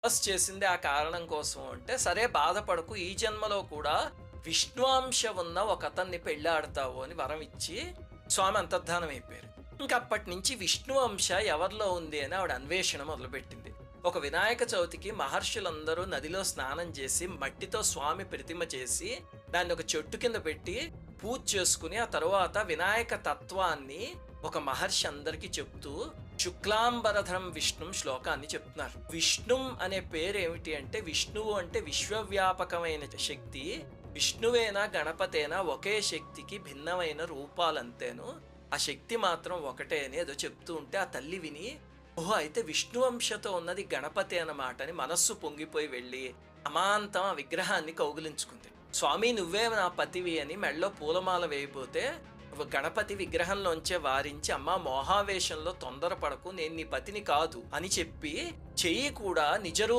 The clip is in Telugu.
తపస్సు చేసింది ఆ కారణం కోసం అంటే, సరే బాధపడకు ఈ జన్మలో కూడా విష్ణువంశ ఉన్న ఒకతన్ని పెళ్ళాడతావు అని వరం ఇచ్చి స్వామి అంతర్ధానం అయిపోయారు. ఇంక అప్పటినుంచి విష్ణువంశ ఎవరిలో ఉంది అని ఆవిడ అన్వేషణ మొదలుపెట్టింది. ఒక వినాయక చవితికి మహర్షులందరూ నదిలో స్నానం చేసి మట్టితో స్వామి ప్రతిమ చేసి దాన్ని ఒక చెట్టు కింద పెట్టి పూజ చేసుకుని ఆ తరువాత వినాయక తత్వాన్ని ఒక మహర్షి అందరికీ చెప్తూ శుక్లాంబరధరం విష్ణుం శ్లోకాన్ని చెప్తున్నారు. విష్ణుం అనే పేరు ఏమిటి అంటే, విష్ణువు అంటే విశ్వవ్యాపకమైన శక్తి. విష్ణువేనా గణపతేనా ఒకే శక్తికి భిన్నమైన రూపాలంతేను, ఆ శక్తి మాత్రం ఒకటే అని ఏదో చెప్తూ ఉంటే ఆ తల్లి విని, ఓహో అయితే విష్ణువంశతో ఉన్నది గణపతి అన్నమాట అని మనస్సు పొంగిపోయి వెళ్ళి అమాంతం ఆ విగ్రహాన్ని కౌగిలించుకుంది. స్వామి నువ్వే నా పతివి అని మెళ్ళో పూలమాల వేయబోతే గణపతి విగ్రహంలోంచే వారించి, అమ్మా మోహావేశంలో తొందరపడకు, నేను నీ పతిని కాదు అని చెప్పి చెయ్యి కూడా నిజరూప